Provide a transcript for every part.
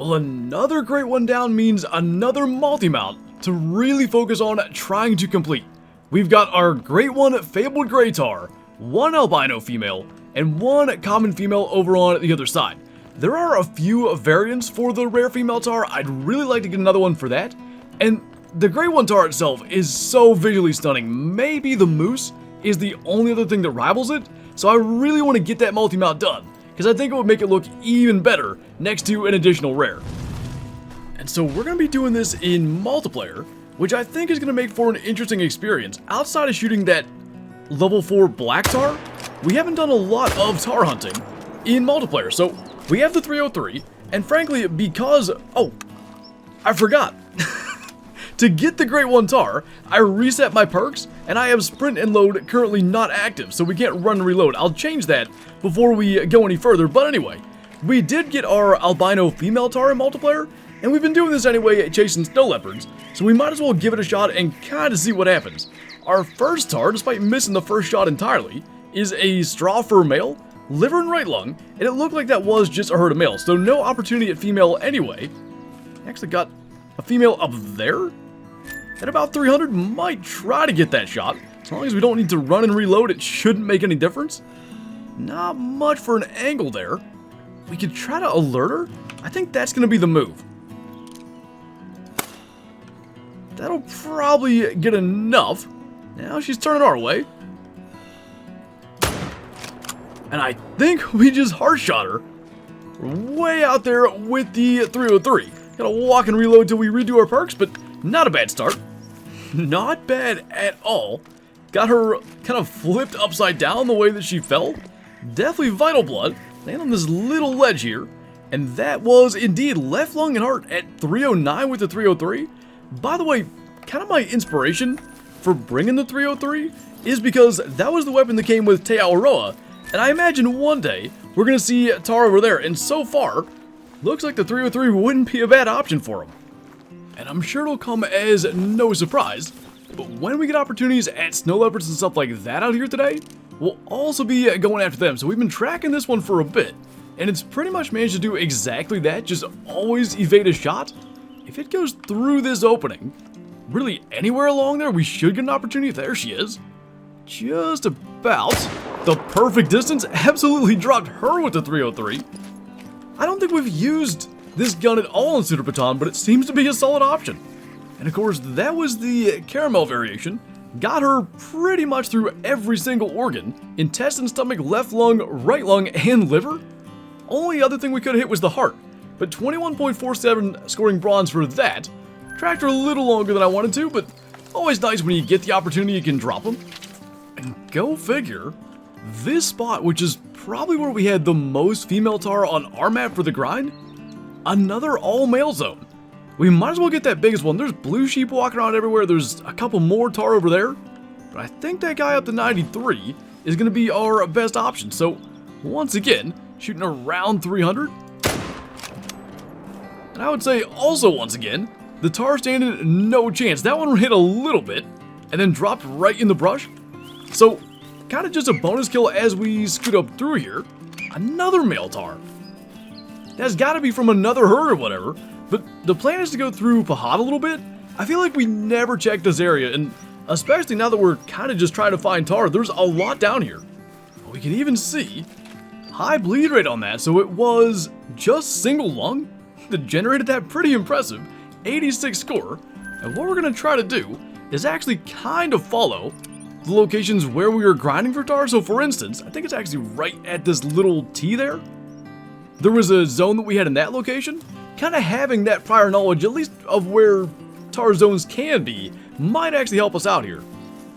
Well, another great one down means another multi-mount to really focus on trying to complete. We've got our great one fabled gray Tahr, one albino female, and one common female over on the other side. There are a few variants for the rare female Tahr. I'd really like to get another one for that. And the Grey One Tahr itself is so visually stunning. Maybe the moose is the only other thing that rivals it. So I really want to get that multi-mount done, because I think it would make it look even better next to an additional rare. And so we're going to be doing this in multiplayer, which I think is going to make for an interesting experience. Outside of shooting that level 4 black Tahr, we haven't done a lot of Tahr hunting in multiplayer. So we have the 303, and frankly, because, oh, I forgot. To get the Great One Tahr, I reset my perks, and I have sprint and load currently not active, so we can't run and reload. I'll change that before we go any further, but anyway, we did get our albino female Tahr in multiplayer, and we've been doing this anyway, chasing snow leopards, so we might as well give it a shot and kind of see what happens. Our first Tahr, despite missing the first shot entirely, is a straw fur male, liver and right lung, and it looked like that was just a herd of males, so no opportunity at female anyway. Actually got a female up there. At about 300, might try to get that shot. As long as we don't need to run and reload, it shouldn't make any difference. Not much for an angle there. We could try to alert her. I think that's going to be the move. That'll probably get enough. Now she's turning our way. And I think we just hard shot her. We're way out there with the 303. Gotta walk and reload till we redo our perks, but not a bad start. Not bad at all. Got her kind of flipped upside down the way that she fell. Definitely vital blood. Land on this little ledge here. And that was indeed left lung and heart at 309 with the 303. By the way, kind of my inspiration for bringing the 303 is because that was the weapon that came with Te Aroa. And I imagine one day we're going to see Tahr over there. And so far, looks like the 303 wouldn't be a bad option for him. And I'm sure it'll come as no surprise, but when we get opportunities at snow leopards and stuff like that out here today, we'll also be going after them. So we've been tracking this one for a bit, and it's pretty much managed to do exactly that, just always evade a shot. If it goes through this opening, really anywhere along there, we should get an opportunity. There she is. Just about the perfect distance. Absolutely dropped her with the 303. I don't think we've used this gun at all in Sundarpatan, but it seems to be a solid option. And of course, that was the caramel variation. Got her pretty much through every single organ. Intestine, stomach, left lung, right lung, and liver. Only other thing we could have hit was the heart. But 21.47 scoring bronze for that. Tracked her a little longer than I wanted to, but always nice when you get the opportunity you can drop them. And go figure, this spot, which is probably where we had the most female Tahr on our map for the grind, another all-male zone. We might as well get that biggest one. There's blue sheep walking around everywhere. There's a couple more Tahr over there. But I think that guy up to 93 is going to be our best option. So, once again, shooting around 300. And I would say also once again, the Tahr standing no chance. That one hit a little bit and then dropped right in the brush. So, kind of just a bonus kill as we scoot up through here. Another male Tahr. That's got to be from another herd or whatever, but the plan is to go through Pahad a little bit. I feel like we never checked this area, and especially now that we're kind of just trying to find Tahr, there's a lot down here. We can even see high bleed rate on that, so it was just single lung that generated that pretty impressive 86 score. And what we're going to try to do is actually kind of follow the locations where we were grinding for Tahr. So for instance, I think it's actually right at this little T there. There was a zone that we had in that location. Kind of having that prior knowledge, at least of where Tahr zones can be, might actually help us out here.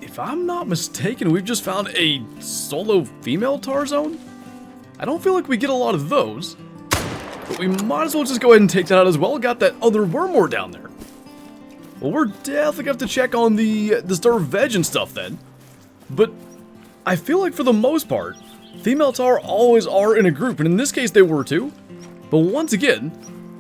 If I'm not mistaken, we've just found a solo female Tahr zone. I don't feel like we get a lot of those, but we might as well just go ahead and take that out as well. Got that other wormwort down there. Well, we're definitely going to have to check on the stir veg and stuff then. But I feel like for the most part, female Tahr always are in a group, and in this case they were too. But once again,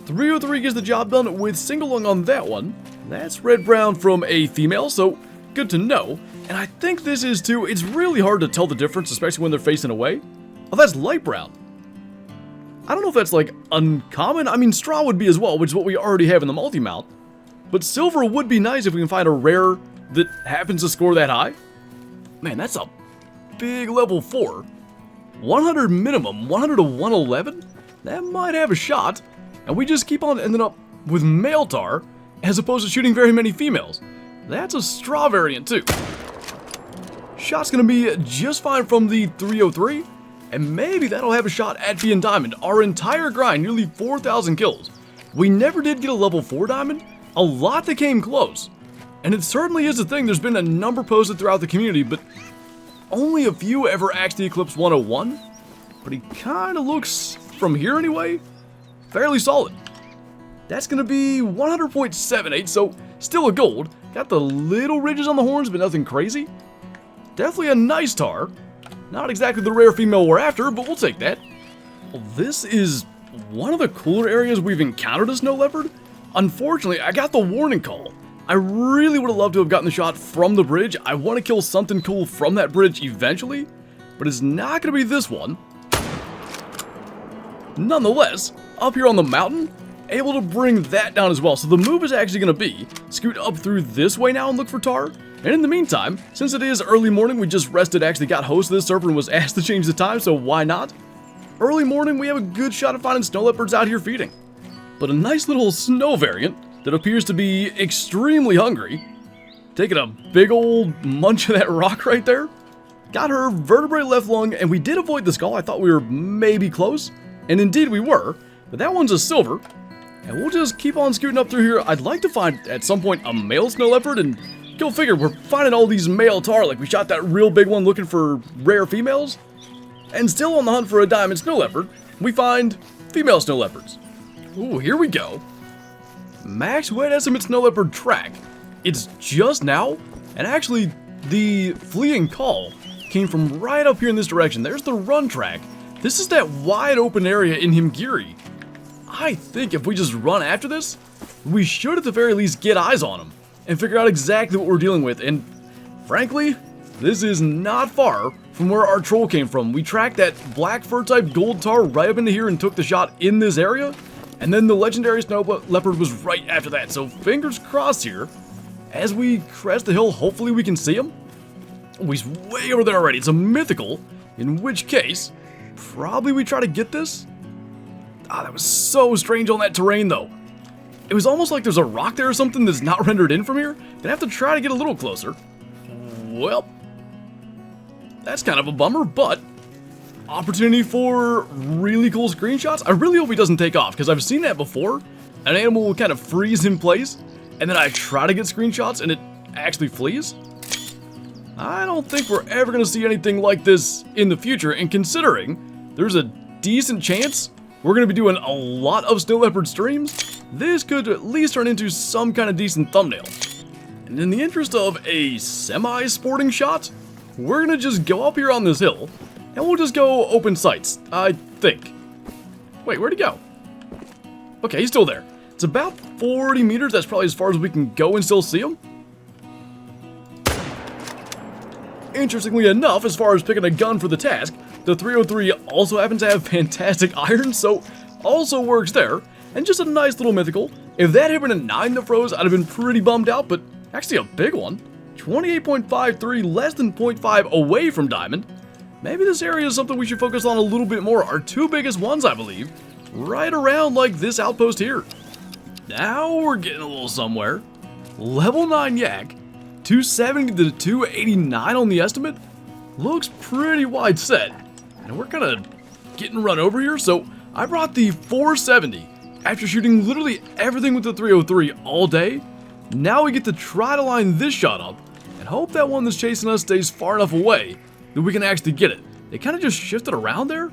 303 gets the job done with single lung on that one. That's red-brown from a female, so good to know. And I think this is too, it's really hard to tell the difference, especially when they're facing away. Oh, that's light brown. I don't know if that's like uncommon. I mean, straw would be as well, which is what we already have in the multi-mount. But silver would be nice if we can find a rare that happens to score that high. Man, that's a big level 4. 100 minimum, 100 to 111? That might have a shot. And we just keep on ending up with male Tahr, as opposed to shooting very many females. That's a straw variant too. Shot's gonna be just fine from the 303, and maybe that'll have a shot at being diamond. Our entire grind, nearly 4,000 kills. We never did get a level 4 diamond, a lot that came close. And it certainly is a thing. There's been a number posted throughout the community, but only a few ever actually eclipsed 101. But he kinda looks, from here anyway, fairly solid. That's gonna be 100.78, so still a gold. Got the little ridges on the horns, but nothing crazy. Definitely a nice Tahr. Not exactly the rare female we're after, but we'll take that. Well, this is one of the cooler areas we've encountered a snow leopard. Unfortunately, I got the warning call. I really would have loved to have gotten the shot from the bridge. I want to kill something cool from that bridge eventually, but it's not going to be this one. Nonetheless, up here on the mountain, able to bring that down as well. So the move is actually going to be scoot up through this way now and look for Tahr. And in the meantime, since it is early morning, we just rested, actually got host of this server and was asked to change the time, so why not? Early morning, we have a good shot at finding snow leopards out here feeding. But a nice little snow variant that appears to be extremely hungry. Taking a big old munch of that rock right there. Got her vertebrae left lung, and we did avoid the skull. I thought we were maybe close, and indeed we were, but that one's a silver. And we'll just keep on scooting up through here. I'd like to find, at some point, a male snow leopard, and go figure, we're finding all these male Tahr, like we shot that real big one looking for rare females. And still on the hunt for a diamond snow leopard, we find female snow leopards. Ooh, here we go. Max wet estimate snow leopard track. It's just now, and actually, the fleeing call came from right up here in this direction. There's the run track. This is that wide open area in Himgiri. I think if we just run after this, we should at the very least get eyes on him and figure out exactly what we're dealing with. And frankly, this is not far from where our troll came from. We tracked that black fur type gold Tahr right up into here and took the shot in this area. And then the legendary snow leopard was right after that. So fingers crossed here. As we crest the hill, hopefully we can see him. Oh, he's way over there already. It's a mythical, in which case, probably we try to get this. Ah, that was so strange on that terrain though. It was almost like there's a rock there or something that's not rendered in from here. Gonna have to try to get a little closer. Well, that's kind of a bummer, but opportunity for really cool screenshots. I really hope he doesn't take off, because I've seen that before. An animal will kind of freeze in place, and then I try to get screenshots and it actually flees. I don't think we're ever going to see anything like this in the future, and considering there's a decent chance we're going to be doing a lot of snow leopard streams, this could at least turn into some kind of decent thumbnail. And in the interest of a semi-sporting shot, we're going to just go up here on this hill, and we'll just go open sights, I think. Wait, where'd he go? Okay, he's still there. It's about 40 meters, that's probably as far as we can go and still see him. Interestingly enough, as far as picking a gun for the task, the 303 also happens to have fantastic iron, so also works there. And just a nice little mythical. If that had been a 9 that froze, I'd have been pretty bummed out, but actually a big one. 28.53, less than 0.5 away from diamond. Maybe this area is something we should focus on a little bit more. Our two biggest ones, I believe, right around like this outpost here. Now we're getting a little somewhere. Level 9 yak, 270 to 289 on the estimate. Looks pretty wide set. And we're kind of getting run over here, so I brought the 470 after shooting literally everything with the 303 all day. Now we get to try to line this shot up and hope that one that's chasing us stays far enough away that we can actually get it. They kind of just shifted around there.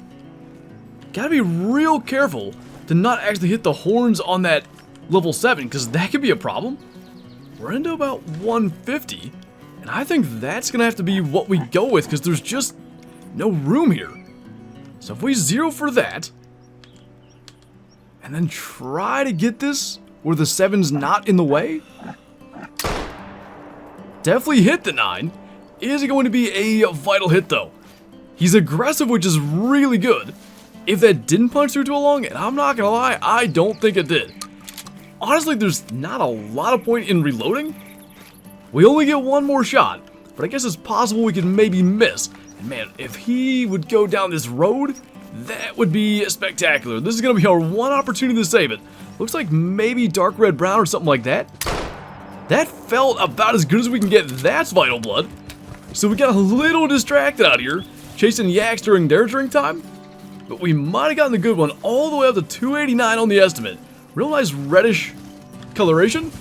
Gotta be real careful to not actually hit the horns on that level 7, because that could be a problem. We're into about 150, and I think that's gonna have to be what we go with, because there's just no room here. So if we zero for that, and then try to get this where the 7's not in the way. Definitely hit the 9. Is it going to be a vital hit though? He's aggressive, which is really good. if that didn't punch through to a lung, and I'm not gonna lie, I don't think it did. Honestly, there's not a lot of point in reloading. We only get one more shot, but I guess it's possible we could maybe miss. And man, if he would go down this road, that would be spectacular. This is gonna be our one opportunity to save it. Looks like maybe dark red brown or something like that. That felt about as good as we can get. That's vital blood. So we got a little distracted out here, chasing yaks during their drink time. But we might have gotten the good one all the way up to 289 on the estimate. Real nice reddish coloration.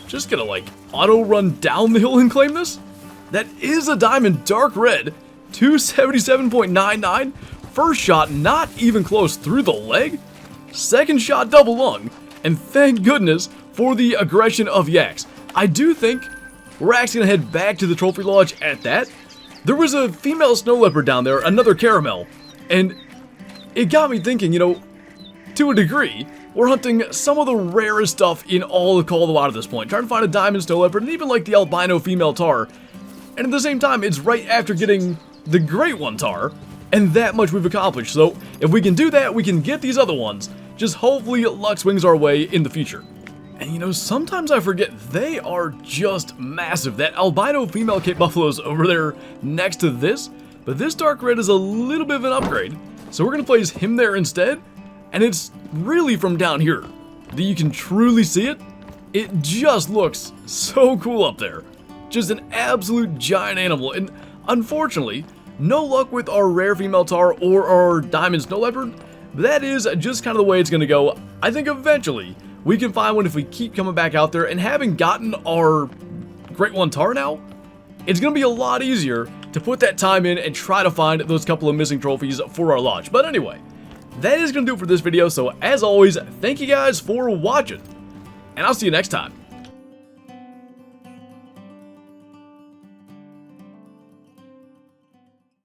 Just gonna like auto run down the hill and claim this. That is a diamond dark red. 277.99. First shot not even close through the leg. Second shot double lung. And thank goodness for the aggression of yaks. I do think we're actually gonna head back to the trophy lodge at that. There was a female snow leopard down there, another caramel. And it got me thinking, you know, to a degree, we're hunting some of the rarest stuff in all of Colorado at this point. Trying to find a diamond snow leopard and even like the albino female Tahr. And at the same time, it's right after getting the great one Tahr. And that much we've accomplished. So if we can do that, we can get these other ones. Just hopefully luck swings our way in the future. And you know, sometimes I forget they are just massive. That albino female Cape Buffalo's over there next to this. But this dark red is a little bit of an upgrade. So we're going to place him there instead. And it's really from down here that you can truly see it. It just looks so cool up there. Just an absolute giant animal. And unfortunately, no luck with our rare female Tahr or our diamond snow leopard. But that is just kind of the way it's going to go. I think eventually we can find one if we keep coming back out there. And having gotten our great one Tahr now, it's going to be a lot easier to put that time in and try to find those couple of missing trophies for our lodge. But anyway, that is going to do it for this video. So as always, thank you guys for watching. And I'll see you next time.